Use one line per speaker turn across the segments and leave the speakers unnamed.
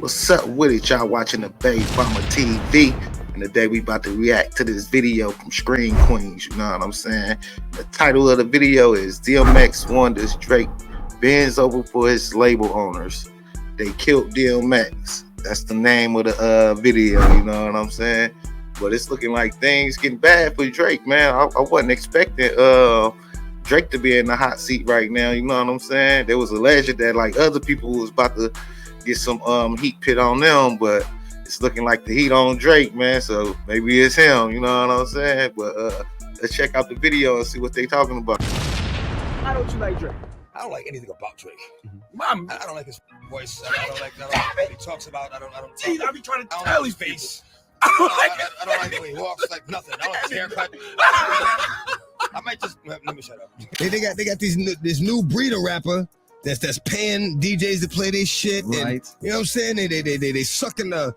What's up with it? Y'all watching the Bay Bomber TV. And today we about to react to this video from Screen Queens. You know what I'm saying? The title of the video is DMX Wonders Drake bends over for his label owners. They killed DMX. That's the name of the video, you know what I'm saying? But it's looking like things getting bad for Drake, man. I wasn't expecting Drake to be in the hot seat right now, you know what I'm saying? There was alleged that like other people was about to get some heat pit on them, but it's looking like the heat on Drake, man. So maybe it's him, you know what I'm saying? But let's check out the video and see what they talking about.
Why don't you like Drake?
I don't like anything about Drake.
Mom,
I don't like his voice. I don't like what he talks about. I
be trying to
don't
tell
like
his
his
face.
face.
I
I don't like the way he walks, like nothing. I don't like his haircut. I might just let me shut up.
They got this new breed of rapper that's paying DJs to play their shit,
right?
And, you know what I'm saying? They sucking the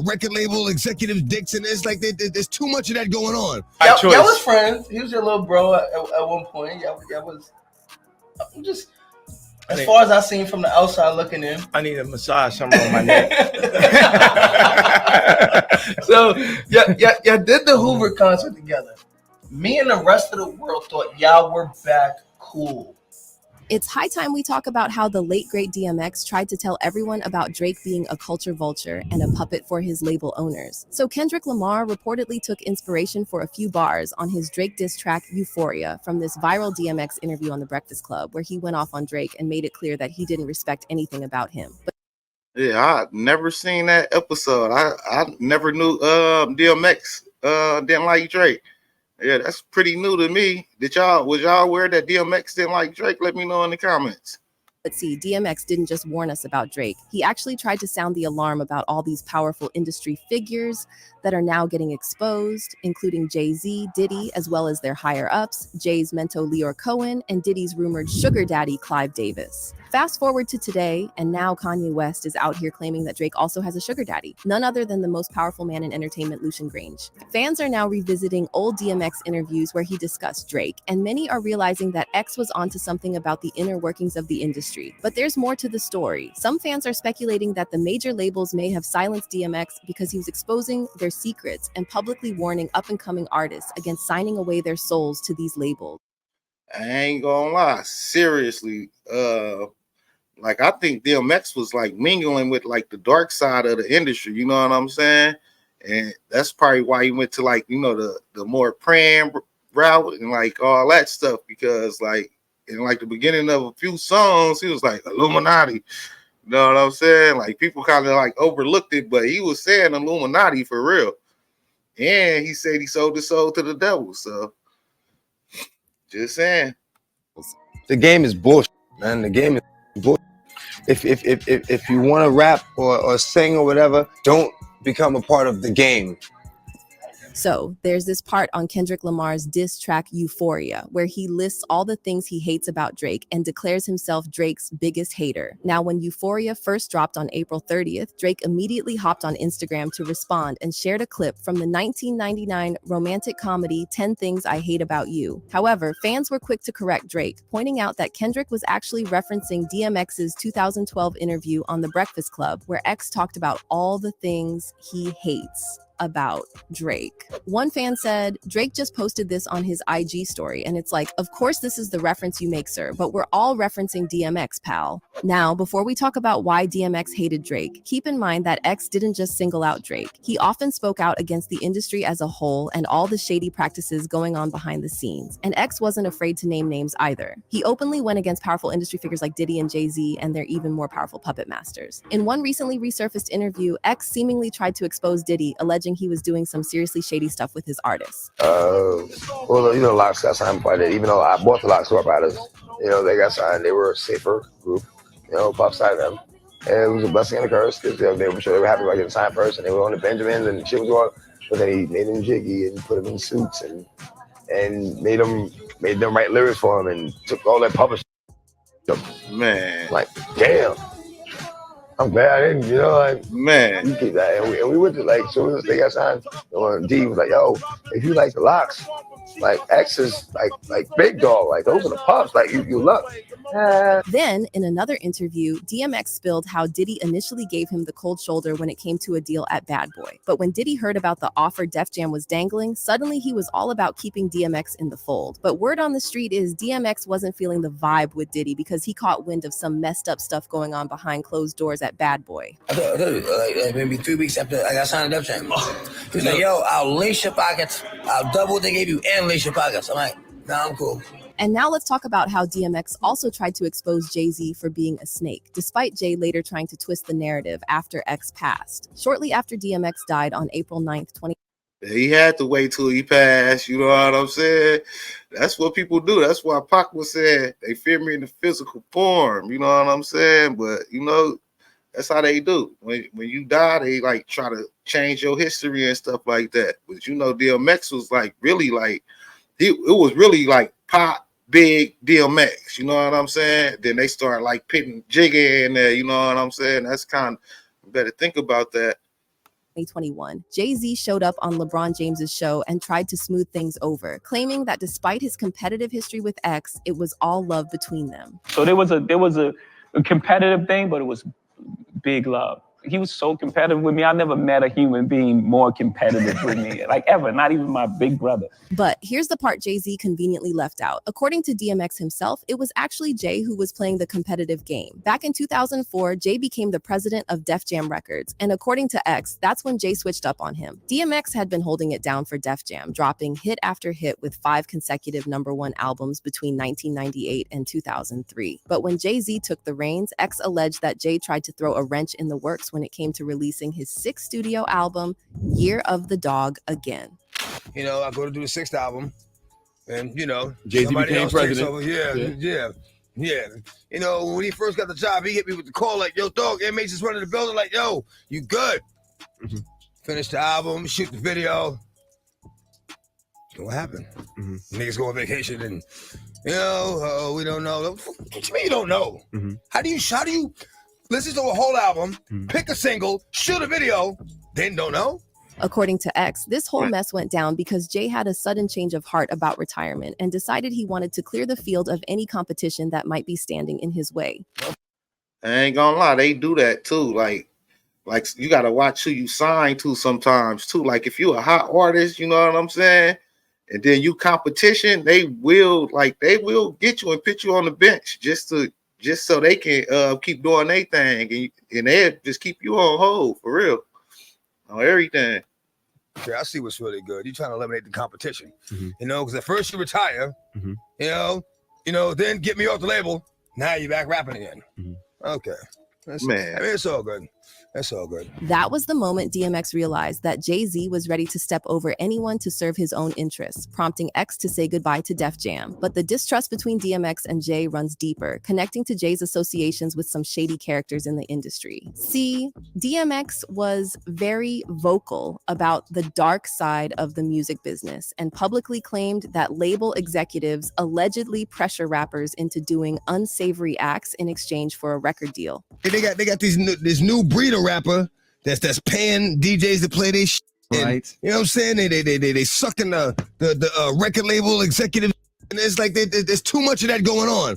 record label executives' dicks, and it's like there's too much of that going on.
Y'all was friends. He was your little bro at one point. Y'all was. I'm just as far as I seen from the outside looking in.
need a massage somewhere on my neck.
So y'all did the Hoover concert together. Me and the rest of the world thought y'all were back cool.
It's high time we talk about how the late great DMX tried to tell everyone about Drake being a culture vulture and a puppet for his label owners. So Kendrick Lamar reportedly took inspiration for a few bars on his Drake diss track Euphoria from this viral DMX interview on The Breakfast Club, where he went off on Drake and made it clear that he didn't respect anything about him.
Yeah, I never seen that episode. I never knew DMX didn't like Drake. Yeah, that's pretty new to me. Was y'all aware that DMX didn't like Drake? Let me know in the comments.
Let's see, DMX didn't just warn us about Drake. He actually tried to sound the alarm about all these powerful industry figures that are now getting exposed, including Jay-Z, Diddy, as well as their higher-ups, Jay's mentor Leor Cohen, and Diddy's rumored sugar daddy Clive Davis. Fast forward to today, and now Kanye West is out here claiming that Drake also has a sugar daddy, none other than the most powerful man in entertainment, Lucian Grange. Fans are now revisiting old DMX interviews where he discussed Drake, and many are realizing that X was onto something about the inner workings of the industry. But there's more to the story. Some fans are speculating that the major labels may have silenced DMX because he was exposing their secrets and publicly warning up-and-coming artists against signing away their souls to these labels.
I ain't gonna lie, seriously. Like I think DMX was like mingling with like the dark side of the industry, you know what I'm saying? And that's probably why he went to like, you know, the more praying route and like all that stuff, because like in like the beginning of a few songs, he was like Illuminati. You know what I'm saying? Like people kind of like overlooked it, but he was saying Illuminati for real. And he said he sold his soul to the devil. So just saying.
The game is bullshit, man. The game is bullshit. If you want to rap or sing or whatever, don't become a part of the game.
So there's this part on Kendrick Lamar's diss track Euphoria, where he lists all the things he hates about Drake and declares himself Drake's biggest hater. Now, when Euphoria first dropped on April 30th, Drake immediately hopped on Instagram to respond and shared a clip from the 1999 romantic comedy 10 Things I Hate About You. However, fans were quick to correct Drake, pointing out that Kendrick was actually referencing DMX's 2012 interview on The Breakfast Club, where X talked about all the things he hates about Drake. One fan said, Drake just posted this on his IG story, and it's like, of course this is the reference you make, sir, but we're all referencing DMX, pal. Now, before we talk about why DMX hated Drake, keep in mind that X didn't just single out Drake. He often spoke out against the industry as a whole and all the shady practices going on behind the scenes. And X wasn't afraid to name names either. He openly went against powerful industry figures like Diddy and Jay-Z and their even more powerful puppet masters. In one recently resurfaced interview, X seemingly tried to expose Diddy, alleging he was doing some seriously shady stuff with his artists.
Well, you know, Locks got signed by that. Even though I bought the Locks Corp out of, you know, they got signed. They were a safer group, you know, pop side of them. And it was a blessing and a curse because they were sure they were happy about getting signed first, and they were on the Benjamins and shit was going. But then he made them jiggy and put them in suits and made them write lyrics for him and took all that publishing.
Man,
like damn. I'm glad I didn't, you know, like,
man.
And we went to, like, so as they got signed, D was like, yo, if you like the Locks, Like X is like big dog. Like those are the pups. Like you look.
Then, in another interview, DMX spilled how Diddy initially gave him the cold shoulder when it came to a deal at Bad Boy. But when Diddy heard about the offer Def Jam was dangling, suddenly he was all about keeping DMX in the fold. But word on the street is DMX wasn't feeling the vibe with Diddy because he caught wind of some messed up stuff going on behind closed doors at Bad Boy.
I told you, like maybe 3 weeks after I got signed to Def Jam. He was like, yo, I'll lace your pockets. I'll double what they gave you and lace your pockets. I'm like, nah, I'm cool.
And now let's talk about how DMX also tried to expose Jay-Z for being a snake, despite Jay later trying to twist the narrative after X passed. Shortly after DMX died on April 9th, 20.
He had to wait till he passed, you know what I'm saying? That's what people do. That's why Pac was saying they fear me in the physical form, you know what I'm saying? But, you know, that's how they do. When you die, they like try to change your history and stuff like that. But, you know, DMX was like really like, it was really like Pac, Big, DMX, you know what I'm saying? Then they start like pitting Jigga in there, you know what I'm saying? That's kind of, you better think about that.
2021, Jay-Z showed up on LeBron James's show and tried to smooth things over, claiming that despite his competitive history with X, it was all love between them.
So there was a competitive thing, but it was big love. He was so competitive with me. I never met a human being more competitive with me, like ever, not even my big brother.
But here's the part Jay-Z conveniently left out. According to DMX himself, it was actually Jay who was playing the competitive game. Back in 2004, Jay became the president of Def Jam Records. And according to X, that's when Jay switched up on him. DMX had been holding it down for Def Jam, dropping hit after hit with 5 consecutive #1 albums between 1998 and 2003. But when Jay-Z took the reins, X alleged that Jay tried to throw a wrench in the works when it came to releasing his 6th studio album, Year of the Dog Again.
You know, I go to do the 6th album, and you know,
Jay-Z
somebody
became
else
president.
takes over. Yeah. You know, when he first got the job, he hit me with the call like, "Yo, dog, inmates just running the building." Like, "Yo, you good?" Finish the album, shoot the video. What happened? Niggas go on vacation, and you know, we don't know. What you mean you don't know? How do you listen to a whole album, pick a single, shoot a video, then don't know?
According to X, this whole mess went down because Jay had a sudden change of heart about retirement and decided he wanted to clear the field of any competition that might be standing in his way.
I ain't gonna lie, they do that too. Like you gotta watch who you sign to sometimes too. Like if you're a hot artist, you know what I'm saying? And then you competition, they will get you and put you on the bench just so they can keep doing their thing, and they'll just keep you on hold for real on everything.
Yeah, I see what's really good. You're trying to eliminate the competition, you know, because at first you retire, you know, then get me off the label. Now you're back rapping again. Okay, man, I mean, it's all good. That's all good.
That was the moment DMX realized that Jay-Z was ready to step over anyone to serve his own interests, prompting X to say goodbye to Def Jam. But the distrust between DMX and Jay runs deeper, connecting to Jay's associations with some shady characters in the industry. See, DMX was very vocal about the dark side of the music business and publicly claimed that label executives allegedly pressure rappers into doing unsavory acts in exchange for a record deal.
They got this new breed of rapper that's paying DJs to play this shit. Right. You know what I'm saying? They sucking the record label executive, and it's like there's too much of that going on.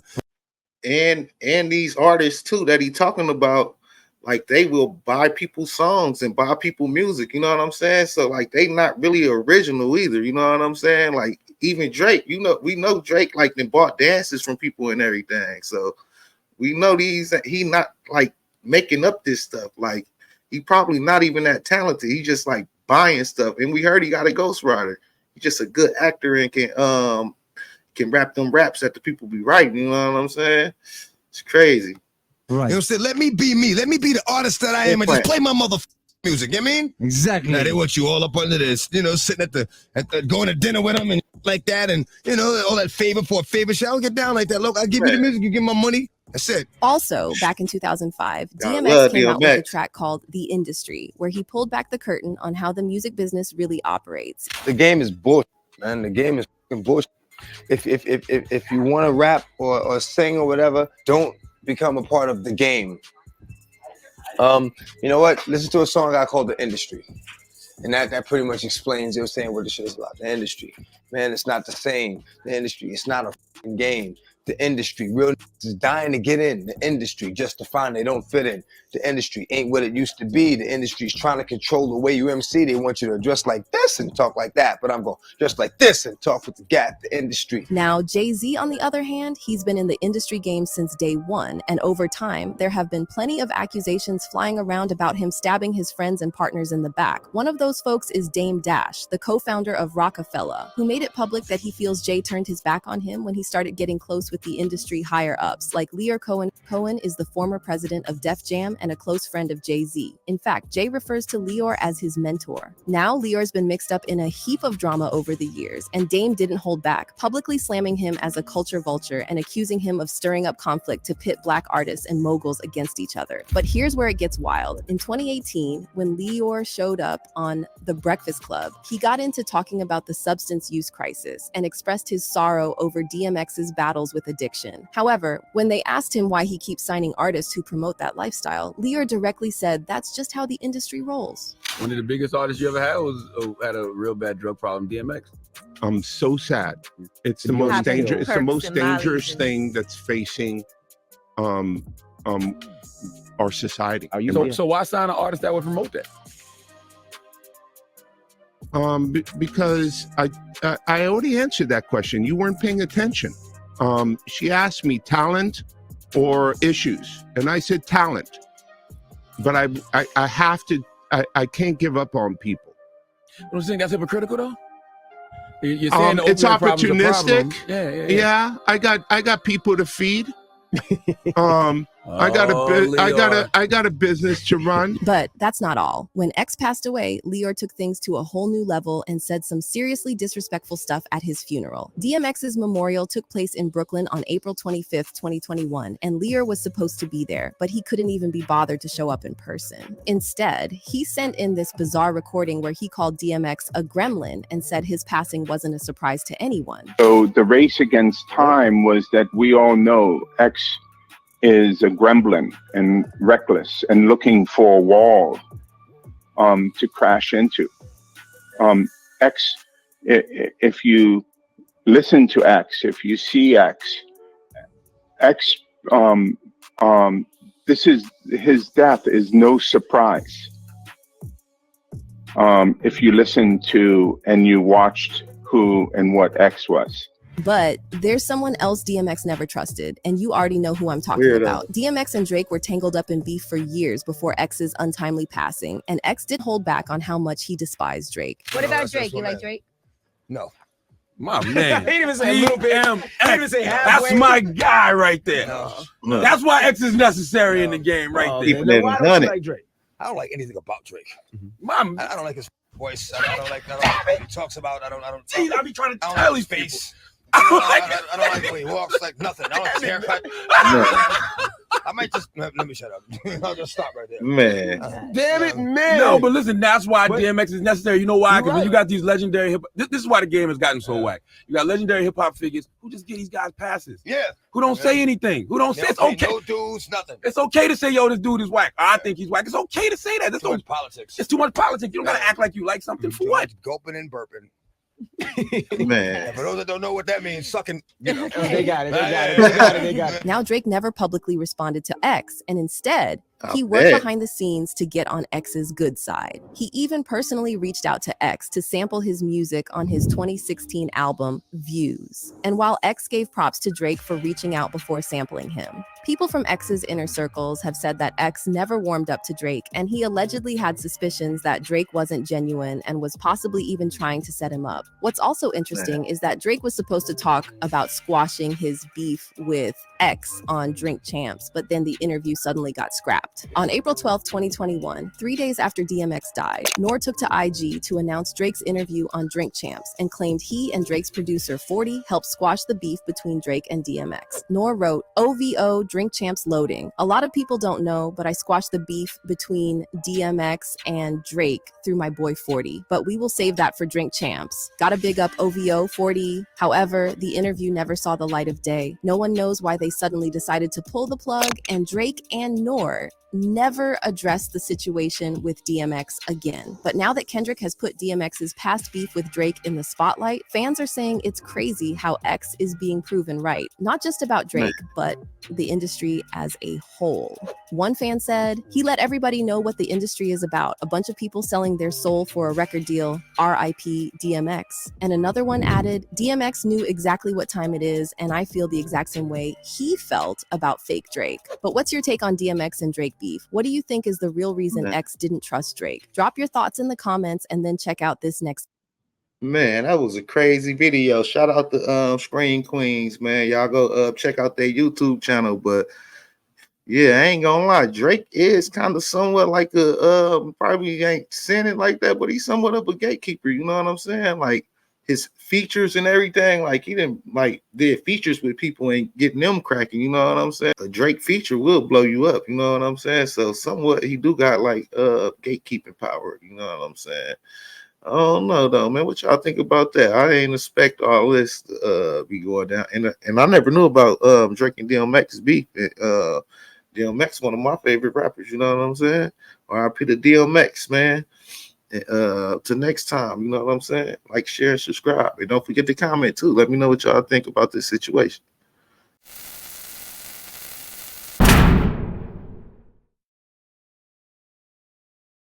And these artists too that he talking about, like they will buy people's songs and buy people music, you know what I'm saying? So like they not really original either, you know what I'm saying? Like even Drake, you know, we know Drake like they bought dances from people and everything. So we know he not like making up this stuff. Like he probably not even that talented. He just like buying stuff. And we heard he got a ghostwriter. He's just a good actor and can rap them raps that the people be writing. You know what I'm saying? It's crazy.
Right. You know what I'm saying? Let me be me. Let me be the artist that I am and just play my music. You know what I mean? Exactly. Now they want you all up under this, you know, sitting at the going to dinner with them and like that, and you know, all that favor for a favor shit. I don't get down like that. Look, I give you the music, you give my money. That's it.
Also, back in 2005, DMX came out with a track called The Industry, where he pulled back the curtain on how the music business really operates.
The game is bullshit, man. The game is fucking bullshit. If you want to rap or sing or whatever, don't become a part of the game. You know what? Listen to a song I called The Industry.
And that pretty much explains, you know, saying what the shit is about. The industry. Man, it's not the same. The industry, it's not a fucking game. The industry, real niggas is dying to get in the industry just to find they don't fit in. The industry ain't what it used to be. The industry's trying to control the way you MC. They want you to dress like this and talk like that, but I'm going to dress like this and talk with the gap, the industry.
Now, Jay-Z, on the other hand, he's been in the industry game since day one, and over time, there have been plenty of accusations flying around about him stabbing his friends and partners in the back. One of those folks is Dame Dash, the co-founder of Rockefeller, who made it public that he feels Jay turned his back on him when he started getting close with the industry higher-ups, like Leor Cohen. Cohen is the former president of Def Jam and a close friend of Jay-Z. In fact, Jay refers to Leor as his mentor. Now, Leor's been mixed up in a heap of drama over the years, and Dame didn't hold back, publicly slamming him as a culture vulture and accusing him of stirring up conflict to pit black artists and moguls against each other. But here's where it gets wild. In 2018, when Leor showed up on The Breakfast Club, he got into talking about the substance use crisis and expressed his sorrow over DMX's battles with addiction. However, when they asked him why he keeps signing artists who promote that lifestyle, Leor directly said that's just how the industry rolls.
One of the biggest artists you ever had had a real bad drug problem, DMX.
I'm so sad. It's the most dangerous. It's the most dangerous thing that's facing our society.
So why sign an artist that would promote that?
Because I already answered that question. You weren't paying attention. She asked me talent or issues, and I said talent. But I have to. I can't give up on people.
Don't you think that's hypocritical though? You're saying
it's opportunistic.
Yeah.
I got people to feed. I got a business to run.
But that's not all. When X passed away, Leor took things to a whole new level and said some seriously disrespectful stuff at his funeral. DMX's memorial took place in Brooklyn on April 25th, 2021, and Leor was supposed to be there, but he couldn't even be bothered to show up in person. Instead, he sent in this bizarre recording where he called DMX a gremlin and said his passing wasn't a surprise to anyone.
So the race against time was that we all know X is a gremlin and reckless and looking for a wall to crash into. X, if you listen to X, if you see X, this is his death is no surprise. If you listen to and you watched who and what X was.
But there's someone else DMX never trusted, and you already know who I'm talking about. DMX and Drake were tangled up in beef for years before X's untimely passing, and X didn't hold back on how much he despised Drake.
What about Drake? You like Drake?
No.
My man.
He didn't even say a little bit. He didn't even say halfway.
That's my guy right there.
No.
That's why X is necessary in the game right there.
Keeping it 100. Like Drake?
I don't like anything about Drake.
I
don't like his voice. I don't like what he talks about. I don't.
See, I be trying to
I don't
tell
like his
these
face. I don't like the way he walks, like nothing. I don't like his haircut. I might just let me shut up. I'll just stop right there.
Man.
Damn it, man. No, but listen, that's why DMX is necessary. You know why? Because when you got these legendary hip, this is why the game has gotten so whack. You got legendary hip hop figures who just give these guys passes.
Yeah.
Who don't say anything. Who don't say it's okay.
No dudes, nothing.
It's okay to say, yo, this dude is whack. I think he's whack. It's okay to say that. There's
too much politics.
It's too much politics. You don't gotta act like you like something for what?
Gulping and burping.
Man.
For those that don't know what that means, sucking, you know.
They got it.
Now, Drake never publicly responded to X, and instead, he worked behind the scenes to get on X's good side. He even personally reached out to X to sample his music on his 2016 album, Views. And while X gave props to Drake for reaching out before sampling him, people from X's inner circles have said that X never warmed up to Drake, and he allegedly had suspicions that Drake wasn't genuine and was possibly even trying to set him up. What's also interesting is that Drake was supposed to talk about squashing his beef with X on Drink Champs, but then the interview suddenly got scrapped. On April 12, 2021, 3 days after DMX died, Nor took to IG to announce Drake's interview on Drink Champs and claimed he and Drake's producer 40 helped squash the beef between Drake and DMX. Nor wrote, OVO Drink Champs loading. A lot of people don't know, but I squashed the beef between DMX and Drake through my boy 40, but we will save that for Drink Champs. Gotta big up OVO 40. However, the interview never saw the light of day. No one knows why they suddenly decided to pull the plug, and Drake and Nor never addressed the situation with DMX again. But now that Kendrick has put DMX's past beef with Drake in the spotlight, fans are saying it's crazy how X is being proven right. Not just about Drake, but the industry as a whole. One fan said, he let everybody know what the industry is about. A bunch of people selling their soul for a record deal, RIP DMX. And another one added, DMX knew exactly what time it is, and I feel the exact same way he felt about fake Drake. But what's your take on DMX and Drake beef? What do you think is the real reason X didn't trust Drake? Drop your thoughts in the comments and then check out this next.
Man, that was a crazy video. Shout out to Screen Queens, man. Y'all go check out their YouTube channel. But yeah, I ain't gonna lie, Drake is kind of somewhat like a probably ain't saying it like that, but he's somewhat of a gatekeeper. You know what I'm saying? Like his features and everything, like he didn't like did features with people and getting them cracking. You know what I'm saying? A Drake feature will blow you up. You know what I'm saying? So somewhat he do got like gatekeeping power. You know what I'm saying? I don't know though, man. What y'all think about that? I didn't expect all this to be going down, and I never knew about Drake and DMX beef. DMX, one of my favorite rappers. You know what I'm saying? R.I.P. to DMX, man. Till next time, you know what I'm saying? Like, share, and subscribe, and don't forget to comment too. Let me know what y'all think about this situation.